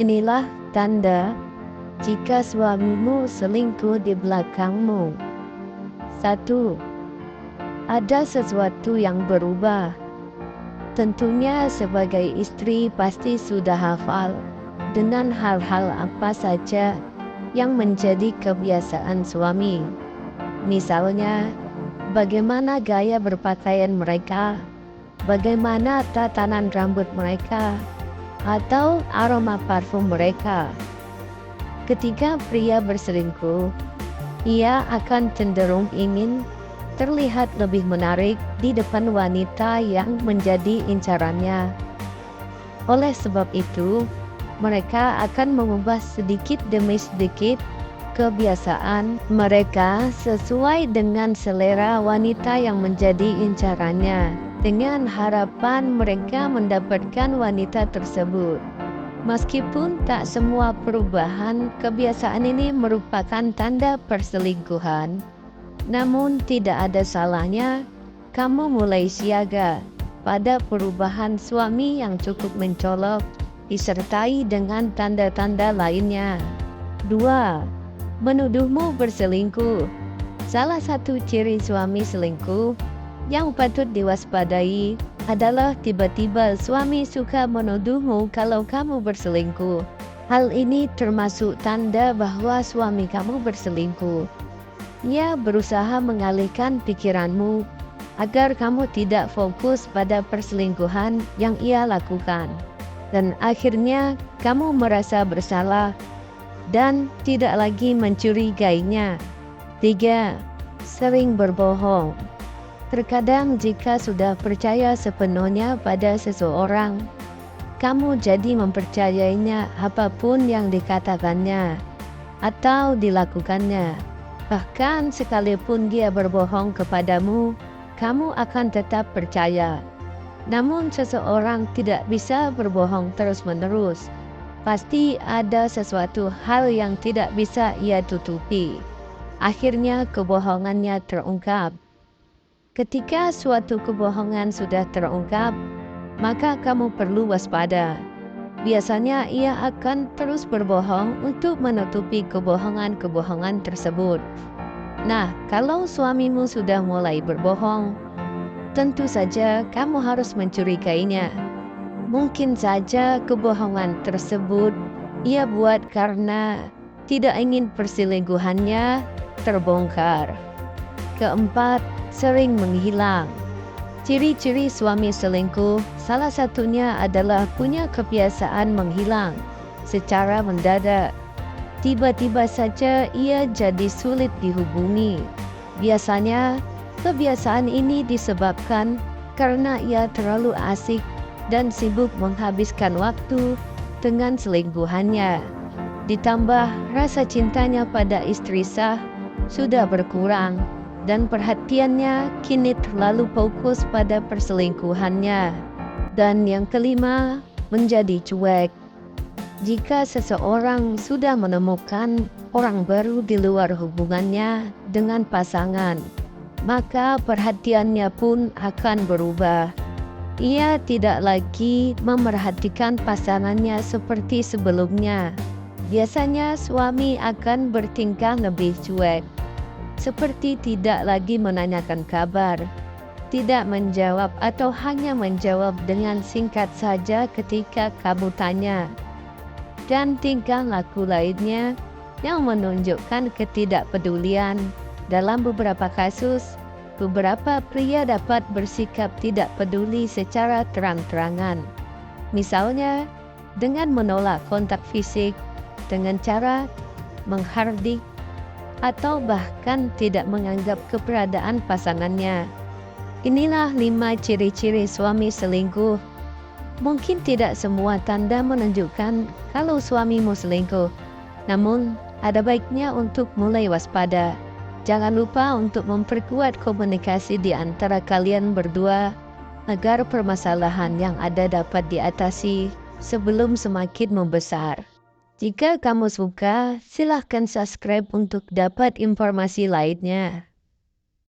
Inilah tanda jika suamimu selingkuh di belakangmu. 1. Ada sesuatu yang berubah. Tentunya sebagai istri pasti sudah hafal dengan hal-hal apa saja yang menjadi kebiasaan suami. Misalnya, bagaimana gaya berpakaian mereka, bagaimana tatanan rambut mereka, atau aroma parfum mereka. Ketika pria berselingkuh, ia akan cenderung ingin terlihat lebih menarik di depan wanita yang menjadi incarannya. Oleh sebab itu, mereka akan mengubah sedikit demi sedikit kebiasaan mereka sesuai dengan selera wanita yang menjadi incarannya, dengan harapan mereka mendapatkan wanita tersebut. Meskipun tak semua perubahan kebiasaan ini merupakan tanda perselingkuhan, namun tidak ada salahnya kamu mulai siaga pada perubahan suami yang cukup mencolok disertai dengan tanda-tanda lainnya. 2. Menuduhmu berselingkuh. Salah satu ciri suami selingkuh yang patut diwaspadai adalah tiba-tiba suami suka menuduhmu kalau kamu berselingkuh. Hal ini termasuk tanda bahwa suami kamu berselingkuh. Ia berusaha mengalihkan pikiranmu agar kamu tidak fokus pada perselingkuhan yang ia lakukan. Dan akhirnya kamu merasa bersalah dan tidak lagi mencurigainya. 3. Sering berbohong. Terkadang jika sudah percaya sepenuhnya pada seseorang, kamu jadi mempercayainya apapun yang dikatakannya atau dilakukannya. Bahkan sekalipun dia berbohong kepadamu, kamu akan tetap percaya. Namun seseorang tidak bisa berbohong terus-menerus. Pasti ada sesuatu hal yang tidak bisa ia tutupi. Akhirnya kebohongannya terungkap. Ketika suatu kebohongan sudah terungkap, maka kamu perlu waspada. Biasanya ia akan terus berbohong untuk menutupi kebohongan-kebohongan tersebut. Nah, kalau suamimu sudah mulai berbohong, tentu saja kamu harus mencurigainya. Mungkin saja kebohongan tersebut ia buat karena tidak ingin perselingkuhannya terbongkar. 4. Sering menghilang. Ciri-ciri suami selingkuh salah satunya adalah punya kebiasaan menghilang secara mendadak. Tiba-tiba saja ia jadi sulit dihubungi. Biasanya kebiasaan ini disebabkan karena ia terlalu asik dan sibuk menghabiskan waktu dengan selingkuhannya. Ditambah rasa cintanya pada istri sah sudah berkurang dan perhatiannya kini terlalu fokus pada perselingkuhannya. Dan yang kelima, menjadi cuek. Jika seseorang sudah menemukan orang baru di luar hubungannya dengan pasangan, maka perhatiannya pun akan berubah. Ia tidak lagi memerhatikan pasangannya seperti sebelumnya. Biasanya suami akan bertingkah lebih cuek, seperti tidak lagi menanyakan kabar, tidak menjawab atau hanya menjawab dengan singkat saja ketika kamu tanya, dan tingkah laku lainnya yang menunjukkan ketidakpedulian. Dalam beberapa kasus, beberapa pria dapat bersikap tidak peduli secara terang-terangan. Misalnya, dengan menolak kontak fisik, dengan cara menghardik, atau bahkan tidak menganggap keberadaan pasangannya. Inilah 5 ciri-ciri suami selingkuh. Mungkin tidak semua tanda menunjukkan kalau suamimu selingkuh, namun ada baiknya untuk mulai waspada. Jangan lupa untuk memperkuat komunikasi di antara kalian berdua agar permasalahan yang ada dapat diatasi sebelum semakin membesar. Jika kamu suka, silahkan subscribe untuk dapat informasi lainnya.